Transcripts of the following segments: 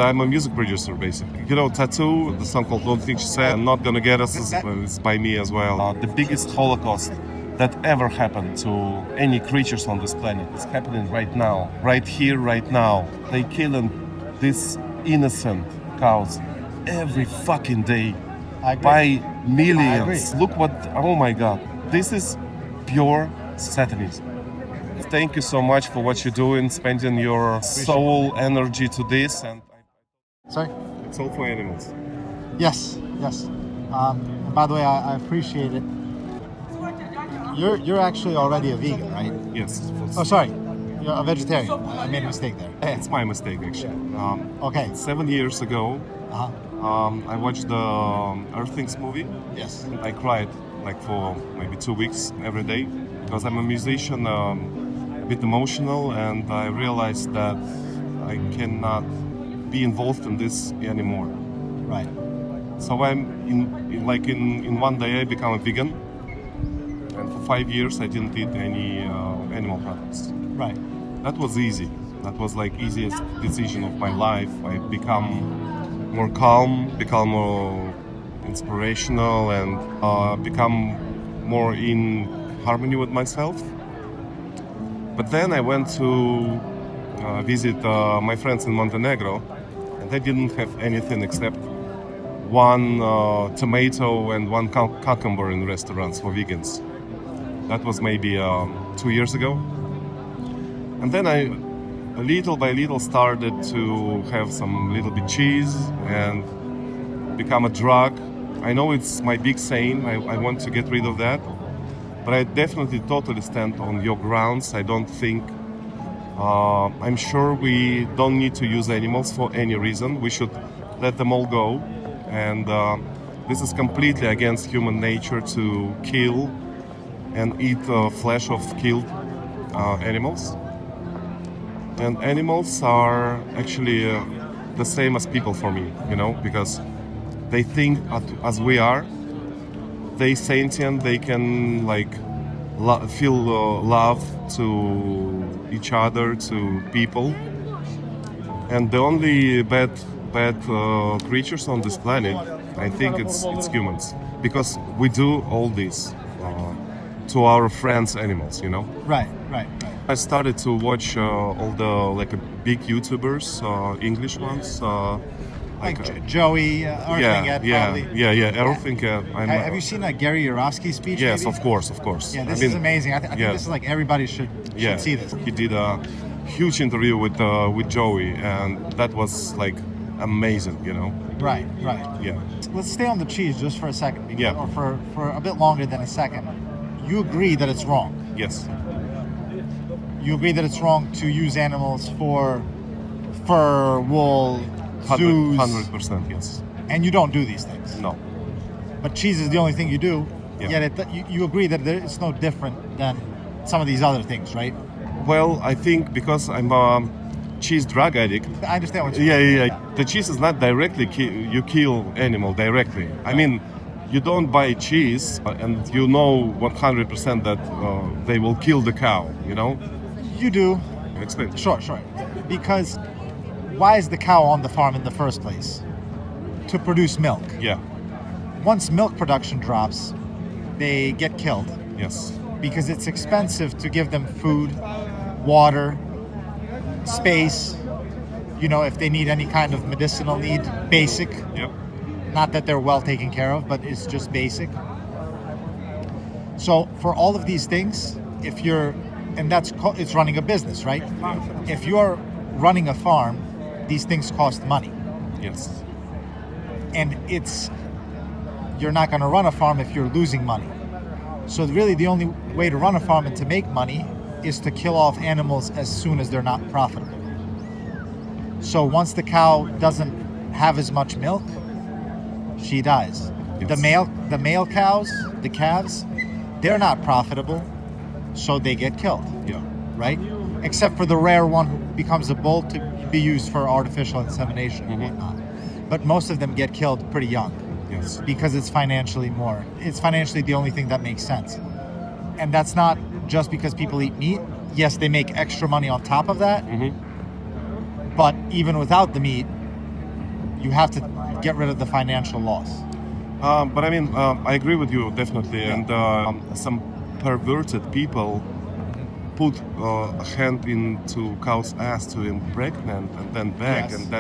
I'm a music producer, basically. You know, t.A.T.u, the song called Don't Think She Said, I'm Not Gonna Get Us, is by me as well. The biggest Holocaust that ever happened to any creatures on this planet is happening right now. Right here, right now. They killing these innocent cows every fucking day. By millions. Look what, oh my God. This is pure satanism. Thank you so much for what you're doing, spending your soul energy to this. And Sorry? it's all for animals. Yes, yes. And by the way, I appreciate it. You're actually already a vegan, right? Yes. Oh, sorry. You're a vegetarian. I made a mistake there. It's my mistake, actually. Okay. 7 years ago, Uh-huh. I watched the Earth Things movie. Yes. I cried like for maybe 2 weeks every day because I'm a musician, a bit emotional, and I realized that I cannot be involved in this anymore. Right. So I'm in one day I become a vegan, and for 5 years I didn't eat any animal products. Right. That was easy. That was like easiest decision of my life. I become more calm, become more inspirational, and become more in harmony with myself. But then I went to visit my friends in Montenegro, and they didn't have anything except one tomato and one cucumber in restaurants for vegans. That was maybe 2 years ago. And then I, little by little, started to have some little bit cheese and become a drug. I know it's my big saying, I want to get rid of that, but I definitely totally stand on your grounds. I don't think, I'm sure we don't need to use animals for any reason. We should let them all go. And this is completely against human nature to kill and eat flesh of killed animals. And animals are actually the same as people for me, you know, because they think as we are. They sentient, they can like feel love to each other, to people. And the only bad creatures on this planet, I think it's humans, because we do all this to our friends animals, you know. Right. I started to watch all the big YouTubers, English ones, Joey, Earthing, Earthing. Have you seen Gary Yourofsky's speech? Yes, maybe? of course. Yeah, this is amazing. I think this is like everybody should see this. He did a huge interview with Joey, and that was like amazing, you know. Right. Yeah. Let's stay on the cheese just for a second, Yeah. or for a bit longer than a second. You agree that it's wrong? Yes. You agree that it's wrong to use animals for fur, wool, zoos? 100%, yes. And you don't do these things? No. But cheese is the only thing you do, Yeah. yet you agree that it's no different than some of these other things, right? Well, I think because I'm a cheese drug addict. I understand what you're Yeah. The cheese is not directly, you kill animal directly. I mean, you don't buy cheese and you know 100% that they will kill the cow, you know? You do. Explain. Sure. Because why is the cow on the farm in the first place? To produce milk. Yeah. Once milk production drops, they get killed. Yes. Because it's expensive to give them food, water, space, you know, if they need any kind of medicinal need, basic. Yep. Not that they're well taken care of, but it's just basic. So for all of these things, it's running a business, right? If you're running a farm, these things cost money. Yes. And you're not going to run a farm if you're losing money. So really the only way to run a farm and to make money is to kill off animals as soon as they're not profitable. So once the cow doesn't have as much milk, she dies. Yes. The male cows, the calves, they're not profitable, so they get killed. Yeah. Right? Except for the rare one who becomes a bull to be used for artificial insemination and whatnot. But most of them get killed pretty young. Yes. Because it's financially the only thing that makes sense. And that's not just because people eat meat. Yes, they make extra money on top of that. But even without the meat, you have to get rid of the financial loss. But I mean, I agree with you definitely. And some perverted people put a hand into cow's ass to impregnate and then back, Yes. and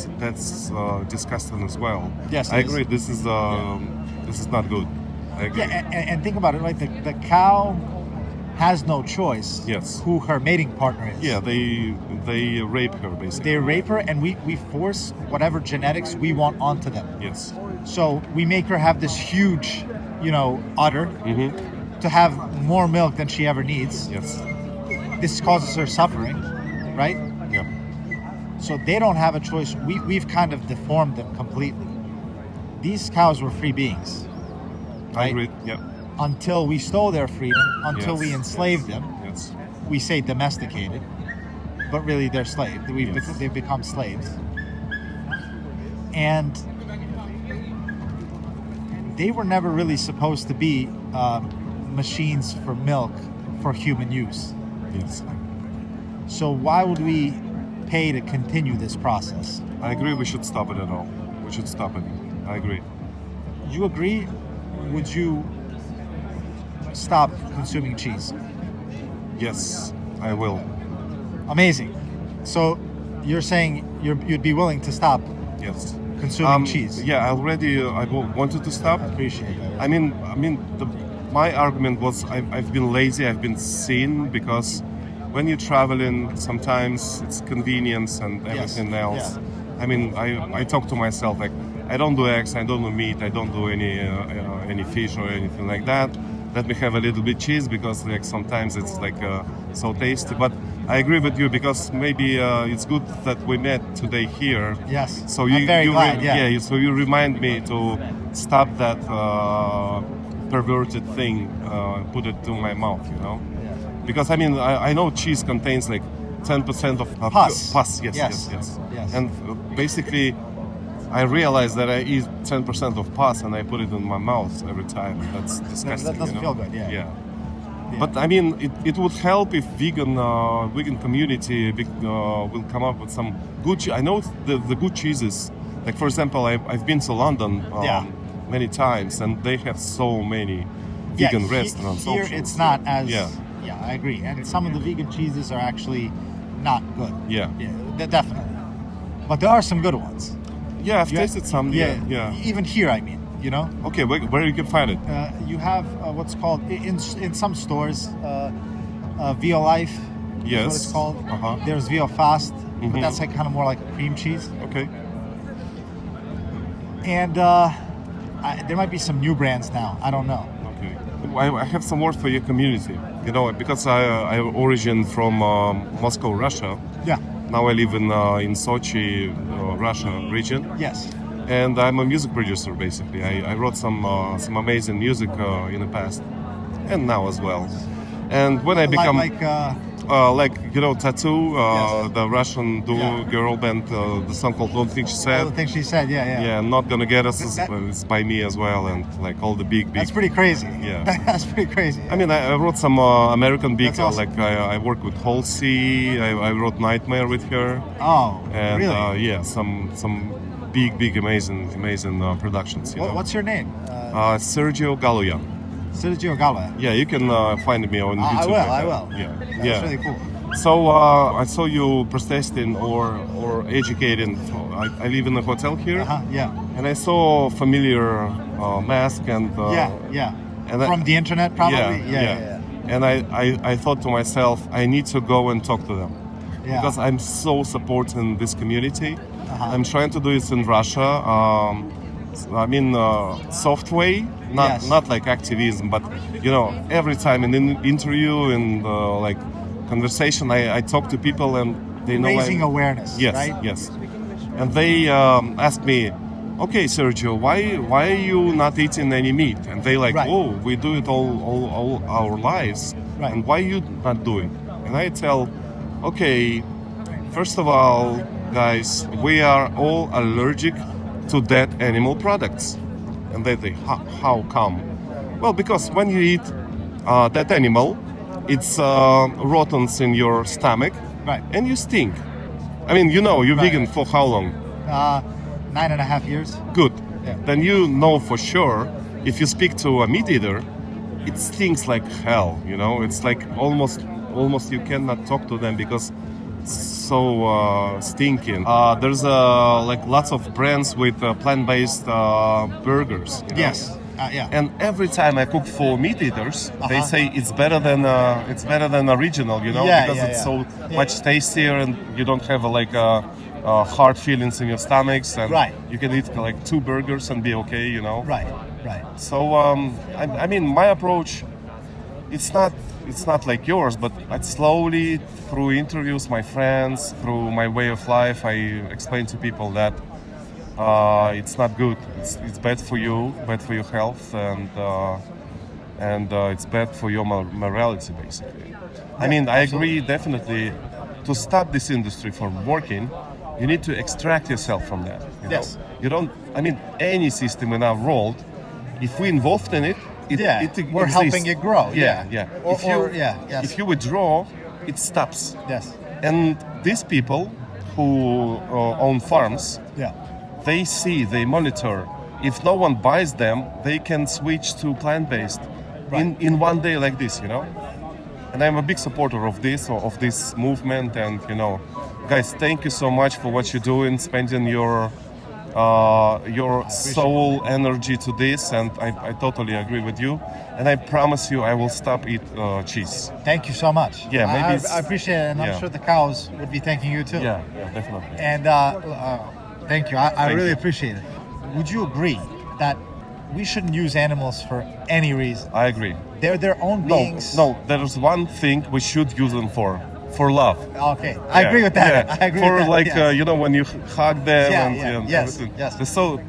that's disgusting as well. Yes, I it is. agree. This is not good. I agree. Yeah, and think about it, right? The cow has no choice. Yes. Who her mating partner is. Yeah, they rape her basically. They rape her, and we force whatever genetics we want onto them. Yes. So we make her have this huge, udder to have more milk than she ever needs. Yes. This causes her suffering, right? Yeah. So they don't have a choice. We've kind of deformed them completely. These cows were free beings, I right? agree. Yeah. Until we stole their freedom, until we Yes. enslaved them. Yes. We say domesticated, but really they're slaves. Yes. They've become slaves. And they were never really supposed to be machines for milk for human use. Yes. So why would we pay to continue this process? I agree. We should stop it at all. We should stop it. I agree. You agree? Would you stop consuming cheese? Yes, I will. Amazing. So you're saying you'd be willing to stop Yes. consuming cheese? Yeah, already I wanted to stop. I appreciate that. I mean, my argument was I've been lazy. I've been seen because when you're traveling, sometimes it's convenience and everything else. Yeah. I mean, I talk to myself like I don't do eggs, I don't do meat, I don't do any fish or anything like that. Let me have a little bit cheese because like sometimes it's like so tasty. But I agree with you because maybe it's good that we met today here. Yes. So I'm very glad. So you remind me to stop that perverted thing, put it to my mouth, Because I mean, I know cheese contains like 10% of Pus. Pus. Yes. Yes. And basically, I realized that I eat 10% of pus and I put it in my mouth every time. That's disgusting. That doesn't feel good. Yeah. But I mean, it would help if vegan community will come up with some good. I know the good cheeses. Like for example, I've been to London many times, and they have so many vegan restaurants. Here options. it's not as. Yeah. Yeah, I agree. And some of the vegan cheeses are actually not good. Yeah. Definitely. But there are some good ones. Yeah, I've tasted some. Yeah. Even here, I mean, Okay, where you can find it? You have what's called in some stores, Via Life. Yes. Is what it's called. Uh-huh. There's Via Fast, but that's like kind of more like a cream cheese. Okay. And there might be some new brands now. I don't know. Okay. I have some words for your community. Because I origin from Moscow, Russia. Yeah. Now I live in Sochi, Russia region. Yes. And I'm a music producer basically. I wrote some amazing music in the past, and now as well. And when I become t.A.T.u, Yes. the Russian duo girl band, the song called "Don't Think She All Said." the things she said. Yeah. Yeah, Not Gonna Get Us is by me as well, and like all the big. That's pretty crazy. Yeah. That's pretty crazy. I mean, I wrote some American big, That's awesome. like I worked with Halsey. I wrote "Nightmare" with her. Oh, And really? some big amazing productions. What's your name? Sergio Galoyanu. Sergio Galoyanu. Yeah, you can find me on YouTube. I will. Yeah, That's really cool. So I saw you protesting or educating. I live in a hotel here, Yeah. and I saw familiar mask and And from the internet, probably. Yeah. And I thought to myself, I need to go and talk to them. Yeah. Because I'm so supporting this community. I'm trying to do it in Russia. Soft way, not like activism, but every time in an interview and like conversation, I talk to people and they know Raising awareness. Yes, right? yes. And they asked me, okay, Sergio, why are you not eating any meat? And they like, Right. oh, we do it all our lives, Right. and why you not doing? And I tell, okay, first of all, guys, we are all allergic to dead animal products. And they think, how come? Well, because when you eat that animal, it's rottens in your stomach, Right. and you stink. I mean, you're Right. vegan for how long? 9.5 years. Good. Yeah. Then you know for sure, if you speak to a meat eater, it stinks like hell, you know? It's like almost you cannot talk to them because it's so stinking. There's like lots of brands with plant-based burgers. You know? Yes. Yeah. And every time I cook for meat eaters, they say it's better than original, you know, because it's so much tastier and you don't have hard feelings in your stomachs, and you can eat like 2 burgers and be okay, you know. Right. So I mean, my approach, it's not like yours, but I slowly, through interviews, my friends, through my way of life, I explain to people that it's not good. It's bad for you, bad for your health, and it's bad for your morality, basically. I mean, I agree definitely. To stop this industry from working, you need to extract yourself from that. You know? You don't. I mean, any system in our world, if we're involved in it, it we're exists. helping it grow. If you withdraw, it stops. Yes. And these people who own farms, they see, they monitor. If no one buys them, they can switch to plant-based in one day like this, you know. And I'm a big supporter of this movement. And you know, guys, thank you so much for what you're doing, spending your soul energy to this, and I totally agree with you. And I promise you, I will stop eat cheese. Thank you so much. Yeah, maybe I appreciate it, and I'm sure the cows would be thanking you too. Yeah, definitely. And thank you. I really appreciate it. Would you agree that we shouldn't use animals for any reason? I agree. They're their own beings. No, there's one thing we should use them for love. Okay, I agree with that. Yeah. I agree for with that. like you know, when you hug them and yes, everything. yes. They're so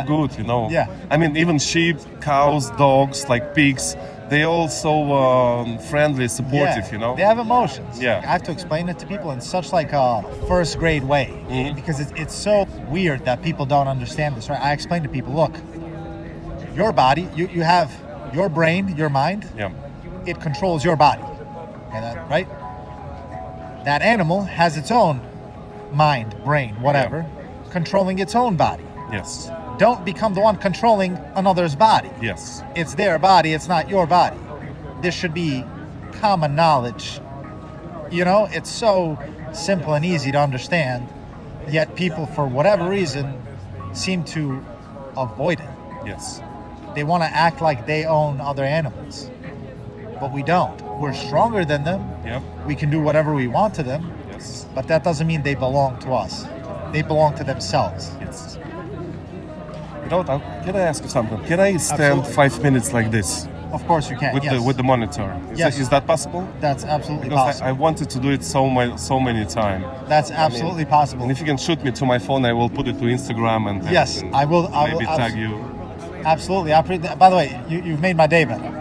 good, you know. Yeah. I mean, even sheep, cows, dogs, like pigs, they all so friendly, supportive, you know. They have emotions. Yeah. I have to explain it to people in such like a first grade way because it's so weird that people don't understand this. Right? I explain to people, look, your body, you have your brain, your mind. Yeah. It controls your body. Okay, right? That animal has its own mind, brain, whatever, controlling its own body. Yes. Don't become the one controlling another's body. Yes. It's their body, it's not your body. This should be common knowledge. You know, it's so simple and easy to understand, yet people, for whatever reason, seem to avoid it. Yes. They want to act like they own other animals, but we don't. We're stronger than them. Yep. We can do whatever we want to them. Yes. But that doesn't mean they belong to us. They belong to themselves. Yes. You know, can I ask you something? Can I stand Absolutely. 5 minutes like this Of course you can. with the monitor? Is that possible? That's absolutely Because possible. I wanted to do it so many times. That's absolutely possible. And if you can shoot me to my phone, I will put it to Instagram and Yes, and I will. maybe tag you. Absolutely. By the way, you've made my day better.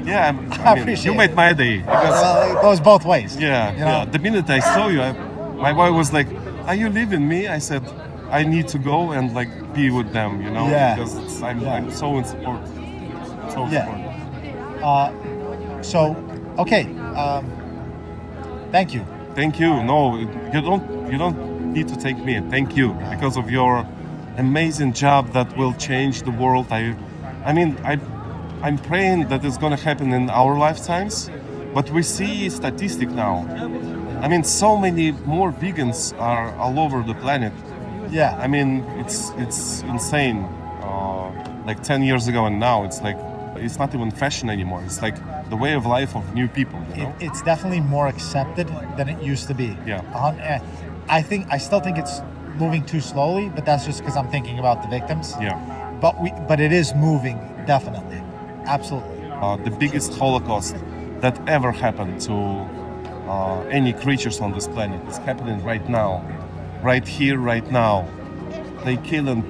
Yeah, I appreciate you it. made my day. Because, Well, it goes both ways. yeah, You know? The minute I saw you, my wife was like, "Are you leaving me?" I said, "I need to go and like be with them, you know, Yeah. because I'm so in support." So Yeah. support. So, okay. Thank you. Thank you. No, you don't need to thank me. Thank you because of your amazing job that will change the world. I'm praying that it's going to happen in our lifetimes, but we see statistic now. I mean, so many more vegans are all over the planet. Yeah. I mean, it's insane. Like 10 years ago and now, it's like it's not even fashion anymore. It's like the way of life of new people. You know? It's definitely more accepted than it used to be. Yeah. I still think it's moving too slowly, but that's just because I'm thinking about the victims. Yeah. But it is moving, definitely. Absolutely. The biggest Holocaust that ever happened to any creatures on this planet is happening right now, right here, right now. They killing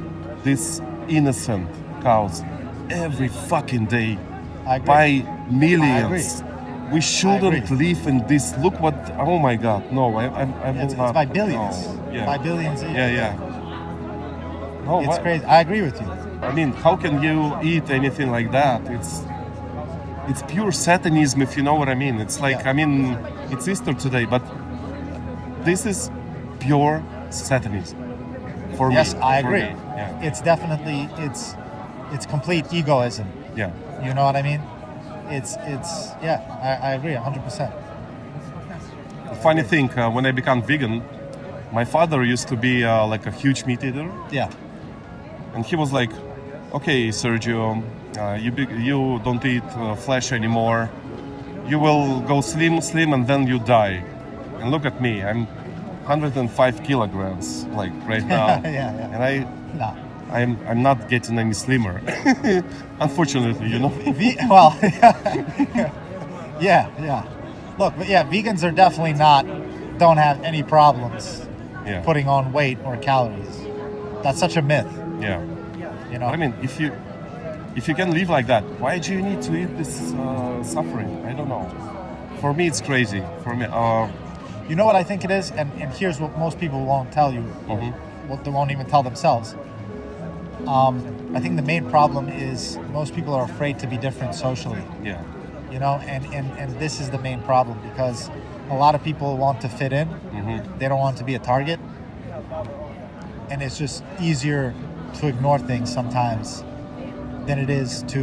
these innocent cows every fucking day I agree. by millions. We shouldn't agree. live in this. Look what! Oh my God! No, I will It's not. by billions. No. Yeah. By billions. Yeah. No, It's crazy. I agree with you. I mean, how can you eat anything like that? It's pure satanism, if you know what I mean. It's like, Yeah. I mean, it's Easter today, but this is pure satanism. For yes, me. I for agree. me, Yeah. It's definitely it's complete egoism. Yeah. You know what I mean? It's yeah, I agree 100%. Funny thing, when I became vegan, my father used to be like a huge meat eater, Yeah. and he was like, "Okay, Sergio, you don't eat flesh anymore. You will go slim, and then you die." And look at me, I'm 105 kilograms, like right now, Yeah. and No. I'm not getting any slimmer, unfortunately, you know. Well, yeah. Look, but yeah, vegans are definitely don't have any problems Yeah. putting on weight or calories. That's such a myth, Yeah. you know. But I mean, if you can live like that, why do you need to eat this suffering? I don't know. For me, it's crazy. For me, You know what I think it is, and here's what most people won't tell you, or what they won't even tell themselves. I think the main problem is most people are afraid to be different socially. yeah, You know, and this is the main problem, because a lot of people want to fit in. They don't want to be a target, and it's just easier to ignore things sometimes than it is to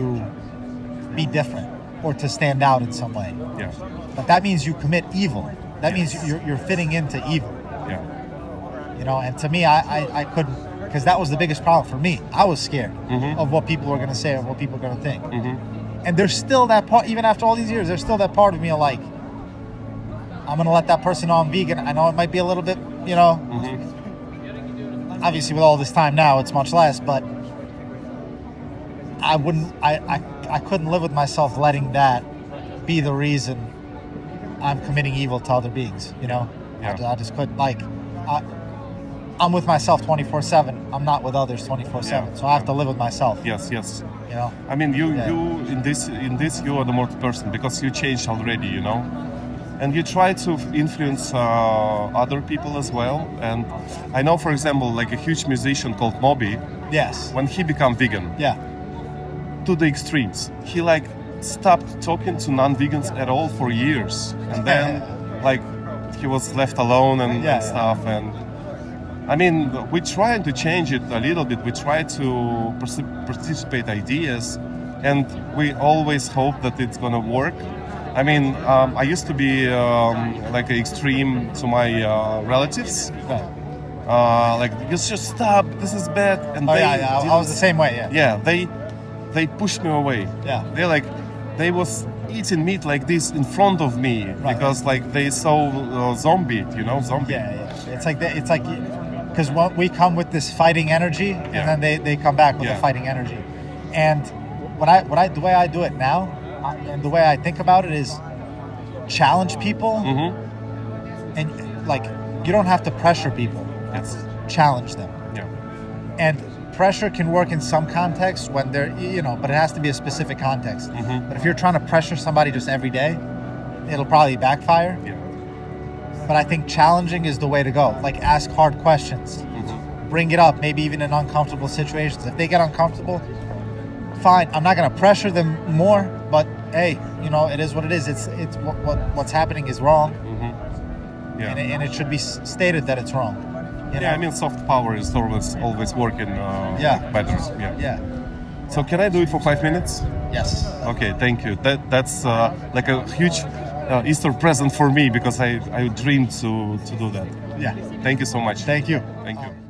be different or to stand out in some way. yeah, But that means you commit evil. That means you're fitting into evil. yeah, You know, and to me, I couldn't, because that was the biggest problem for me. I was scared of what people were going to say or what people are going to think. And there's still that part, even after all these years, there's still that part of me like, I'm going to let that person know I'm vegan. I know it might be a little bit, you know, obviously with all this time now, it's much less, but I couldn't live with myself letting that be the reason I'm committing evil to other beings, you know? Yeah. I just couldn't, like, I'm with myself 24/7. I'm not with others 24/7. Yeah. So I have to live with myself. yes. You know? I mean, you Yeah. in this you are the more person because you changed already, you know, and you try to influence other people as well. And I know, for example, like a huge musician called Moby, Yes. when he became vegan, Yeah. to the extremes, he like stopped talking to non-vegans at all for years, and then like he was left alone and Yeah. stuff. And I mean, we try to change it a little bit. We try to participate ideas, and we always hope that it's gonna work. I mean, I used to be like extreme to my relatives, Right. like you should stop. This is bad. And Oh they yeah. I was the same way. Yeah. yeah, they pushed me away. Yeah. They was eating meat like this in front of me because like they saw zombie, you know, zombie. Yeah. It's like because we come with this fighting energy, and Yeah. then they come back with Yeah. the fighting energy. And the way I do it now, and the way I think about it is challenge people, and like you don't have to pressure people. Yes. Challenge them. Yeah. And pressure can work in some contexts when they're, you know, but it has to be a specific context. But if you're trying to pressure somebody just every day, it'll probably backfire. Yeah. But I think challenging is the way to go. Like, ask hard questions. Bring it up, maybe even in uncomfortable situations. If they get uncomfortable, fine. I'm not going to pressure them more, but hey, you know, it is what it is. It's what's happening is wrong, Yeah. and it should be stated that it's wrong. You know? Yeah, I mean, soft power is always working Yeah. better. Yeah. Yeah. So can I do it for 5 minutes? Yes. Okay, thank you. That's like a huge Easter present for me because I dreamed to do that. Yeah. Thank you so much. Thank you. Thank you.